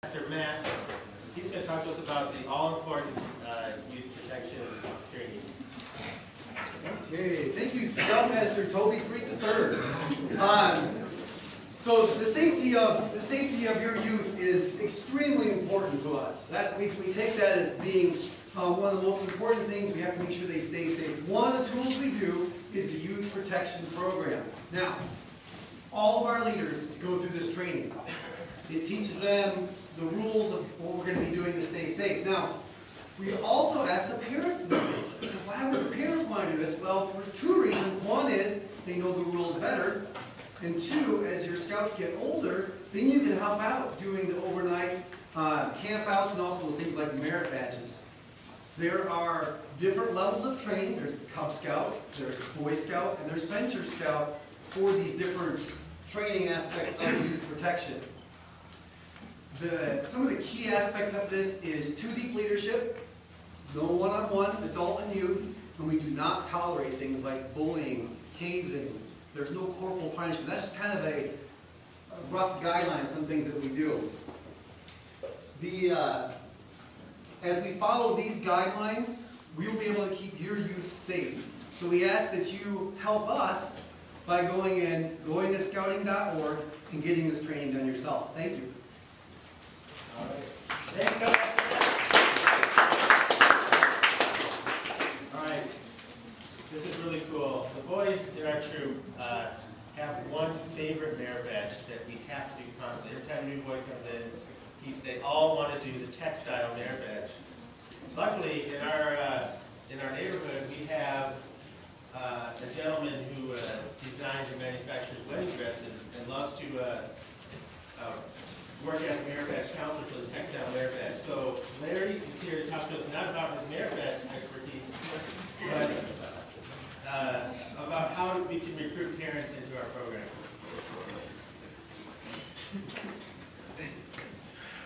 Pastor Matt. He's going to talk to us about the all-important youth protection training. Okay, thank you, Scoutmaster Toby Freak III. So the safety of your youth is extremely important to us. We take that as being one of the most important things. We have to make sure they stay safe. One of the tools we do is the Youth Protection Program. Now, all of our leaders go through this training. It teaches them the rules of what we're going to be doing to stay safe. Now, we also ask the parents to do this. So why would the parents want to do this? Well, for two reasons. One is they know the rules better. And two, as your scouts get older, then you can help out doing the overnight campouts and also things like merit badges. There are different levels of training. There's the Cub Scout, there's Boy Scout, and there's Venture Scout for these different training aspects of youth protection. Some of the key aspects of this is too deep leadership, no one-on-one, adult and youth, and we do not tolerate things like bullying, hazing. There's no corporal punishment. That's just kind of a rough guideline of some things that we do. As we follow these guidelines, we will be able to keep your youth safe. So we ask that you help us by going to scouting.org and getting this training done yourself. Thank you. All right. Thanks, Coach. All right. This is really cool. The boys in our troop have one favorite merit badge that we have to do constantly. Every time a new boy comes in, they all want to do the textile merit badge. Luckily, in our neighborhood, we have a gentleman who designs and manufactures wedding dresses and loves to work as a merit badge counselor for the textile merit badge. So Larry is here to talk to us not about his merit badge expertise, but about how we can recruit parents into our program.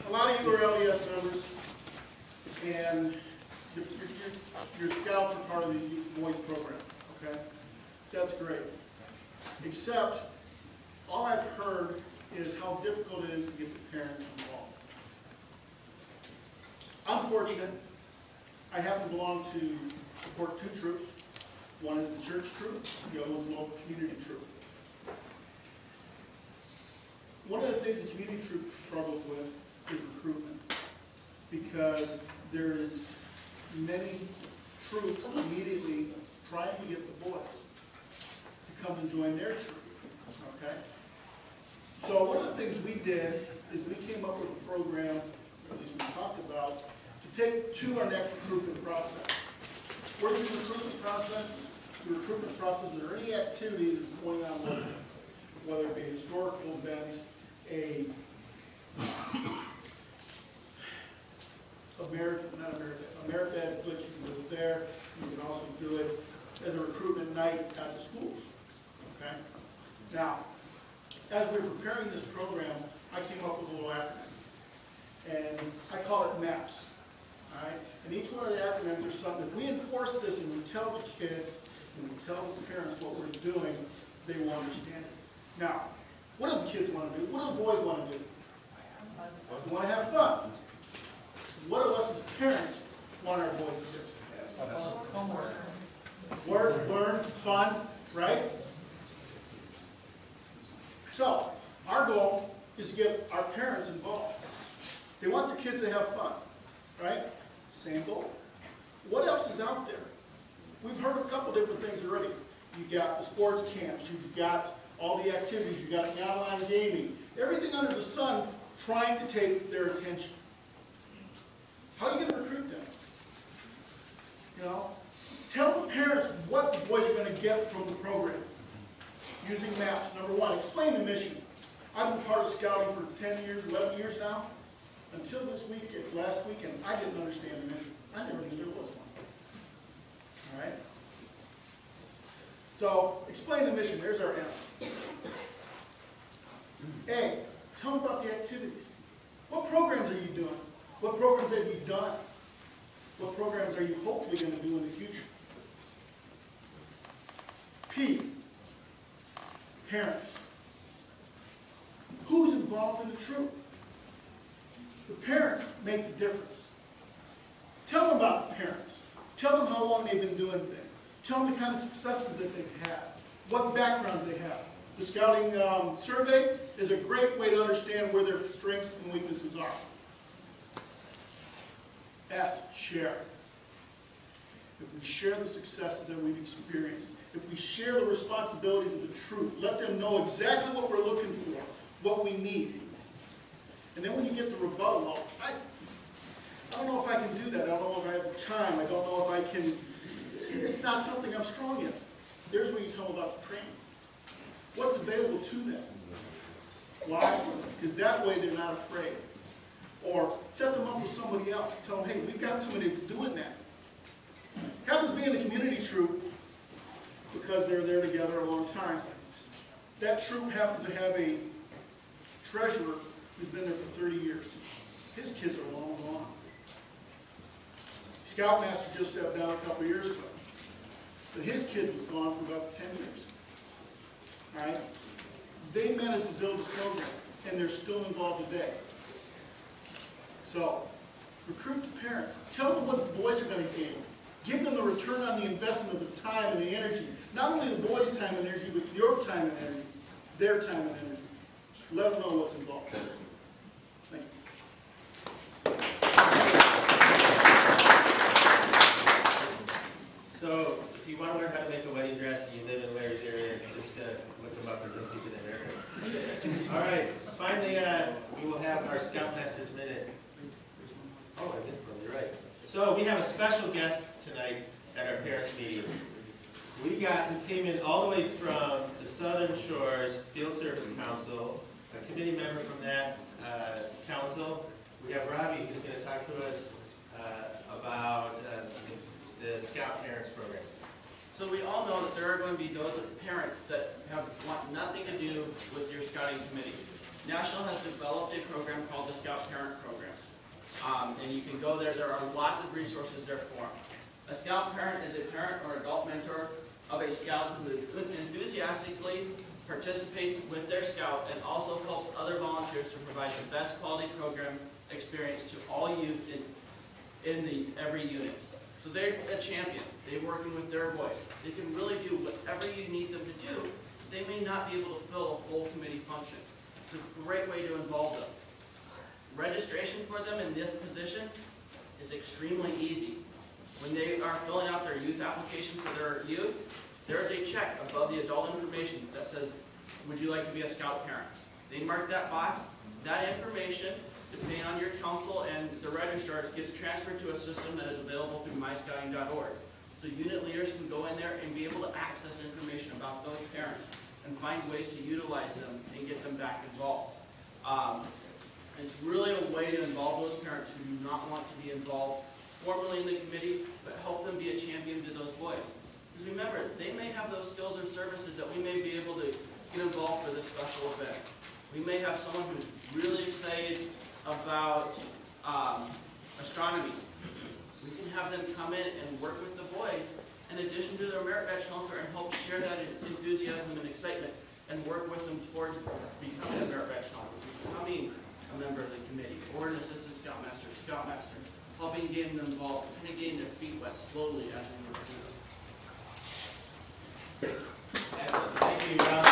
A lot of you are LES members, and your scouts are part of the Youth Boys program, okay? That's great. Except, all I've heard is how difficult it is to get the parents involved. I'm fortunate. I happen to belong to support two troops. One is the church troop, the other one's the local community troop. One of the things the community troop struggles with is recruitment, because there's many troops immediately trying to get the boys to come and join their troop, okay? So one of the things we did is we came up with a program, or at least we talked about, to take to our next recruitment process. Where these recruitment processes, the recruitment processes are any activity that's going on locally, whether it be historical events, a merit badge glitch, you can do it there. You can also do it as a recruitment night at the schools. Okay? Now, as we were preparing this program, I came up with a little acronym. And I call it MAPS. All right? And each one of the acronyms are something. If we enforce this and we tell the kids and we tell the parents what we're doing, they will understand it. Now, what do the kids want to do? What do the boys want to do? They want to have fun. What do us as parents want our boys to do? Work, learn, fun, right? So, our goal is to get our parents involved. They want their kids to have fun, right? Same goal. What else is out there? We've heard a couple different things already. You got the sports camps, you've got all the activities, you've got the online gaming, everything under the sun trying to take their attention. How are you going to recruit them? You know, tell the parents what the boys are going to get from the program. Using MAPS. Number one, explain the mission. I've been part of scouting for 10 years, 11 years now. Until this week, last weekend, I didn't understand the mission. I never knew there was one. All right? So, explain the mission. There's our M. A, tell them about the activities. What programs are you doing? What programs have you done? What programs are you hopefully going to do in the future? P, parents. Who's involved in the troop? The parents make the difference. Tell them about the parents. Tell them how long they've been doing things. Tell them the kind of successes that they've had, what backgrounds they have. The scouting survey is a great way to understand where their strengths and weaknesses are. S, share. If we share the successes that we've experienced, if we share the responsibilities of the truth, let them know exactly what we're looking for, what we need. And then when you get the rebuttal, I don't know if I can do that. I don't know if I have the time. I don't know if I can. It's not something I'm strong in. There's where you tell them about the training. What's available to them? Why? Because that way they're not afraid. Or set them up with somebody else. Tell them, hey, we've got somebody that's doing that. Happens to be in the community troop because they're there together a long time. That troop happens to have a treasurer who's been there for 30 years. His kids are long gone. Scoutmaster just stepped down a couple of years ago. But his kid was gone for about 10 years. All right? They managed to build this program, and they're still involved today. So, recruit the parents. Tell them what the boys are going to gain. Give them the return on the investment of the time and the energy. Not only the boys' time and energy, but your time and energy. Their time and energy. Let them know what's involved. Thank you. So, if you want to learn how to make a wedding dress and you live in Larry's area, just look them up and they'll teach you the haircut. All right, finally, we will have our Scoutmasters Minute. Oh, I missed one, you're right. So, we have a special guest tonight at our parents' meeting. Who came in all the way from the Southern Shores Field Service Council, a committee member from that council. We have Robbie who's going to talk to us about the Scout Parents Program. So we all know that there are going to be those parents that want nothing to do with your scouting committee. National has developed a program called the Scout Parent Program. And you can go there. There are lots of resources there for them. A Scout parent is a parent or adult mentor of a Scout who enthusiastically participates with their Scout and also helps other volunteers to provide the best quality program experience to all youth in every unit. So they're a champion. They're working with their boys. They can really do whatever you need them to do. They may not be able to fill a full committee function. It's a great way to involve them. Registration for them in this position is extremely easy. When they are filling out their youth application for their youth, there is a check above the adult information that says, would you like to be a Scout parent? They mark that box. That information, depending on your council and the registrars, gets transferred to a system that is available through myscouting.org. So unit leaders can go in there and be able to access information about those parents and find ways to utilize them and get them back involved. It's really a way to involve those parents who do not want to be involved formally in the committee, but help them be a champion to those boys. Because remember, they may have those skills or services that we may be able to get involved for this special event. We may have someone who's really excited about astronomy. We can have them come in and work with the boys in addition to their merit badge counselor and help share that enthusiasm and excitement and work with them towards becoming a merit badge counselor, becoming a member of the committee or an assistant scoutmaster, helping get them involved, kind of getting their feet wet slowly as we work through them. Excellent. Thank you, Rob.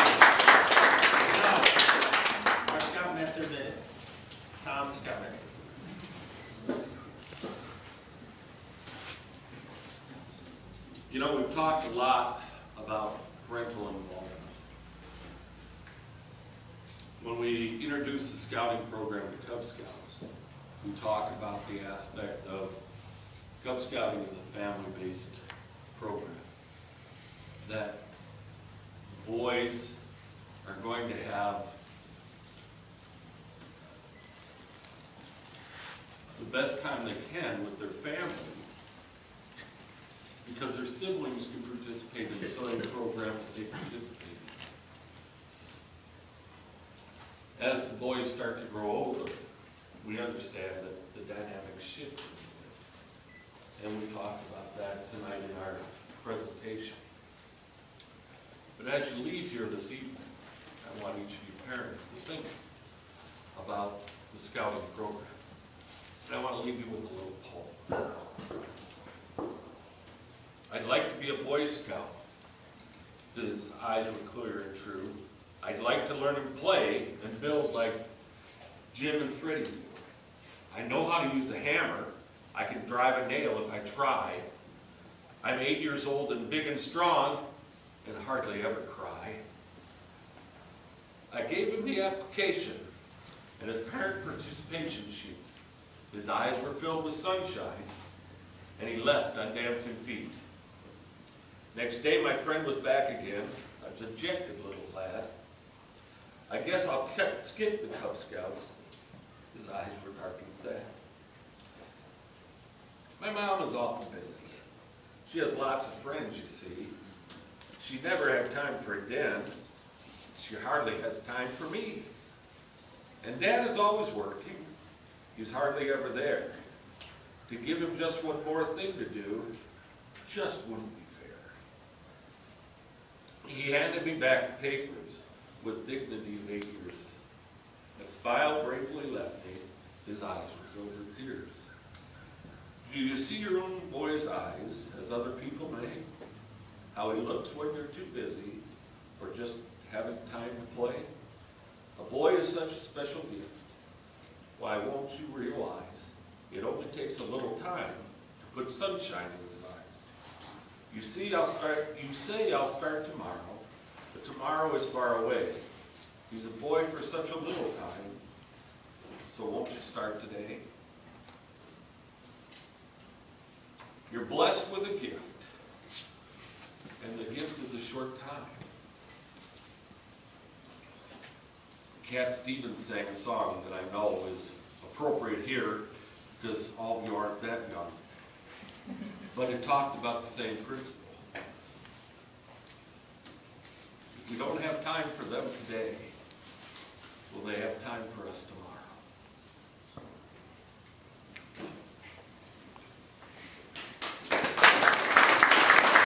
Now, our Scoutmaster Minute. Tom, Scoutmaster. You know, we've talked a lot about parental involvement. When we introduced the scouting program to Cub Scouts, we talk about the aspect of Cub Scouting is a family-based program. That boys are going to have the best time they can with their families because their siblings can participate in the same program that they participate in. As the boys start to grow older, we understand that the dynamics shift a little bit. And we talked about that tonight in our presentation. But as you leave here this evening, I want each of you parents to think about the scouting program. leave you with a little poem. I'd like to be a Boy Scout. His eyes were clear and true. I'd like to learn and play and build like Jim and Freddie do. I know how to use a hammer. I can drive a nail if I try. I'm 8 years old and big and strong and hardly ever cry. I gave him the application and his parent participation sheet. His eyes were filled with sunshine and he left on dancing feet. Next day my friend was back again, a dejected little lad. I guess I'll skip the Cub Scouts. His eyes were dark and sad. My mom is awful busy. She has lots of friends, you see. She never had time for a den. She hardly has time for me. And Dad is always working. He's hardly ever there. To give him just one more thing to do just wouldn't be fair. He handed me back the papers with dignity of 8 years and smiled bravely left me. His eyes were filled with tears. Do you see your own boy's eyes as other people may? How he looks when you're too busy or just haven't time to play? A boy is such a special gift. Why won't you realize it only takes a little time to put sunshine in his eyes? You say I'll start tomorrow, but tomorrow is far away. He's a boy for such a little time, so won't you start today? You're blessed with a gift, and the gift is a short time. Cat Stevens sang a song that I know is appropriate here because all of you aren't that young. But it talked about the same principle. If we don't have time for them today, will they have time for us tomorrow?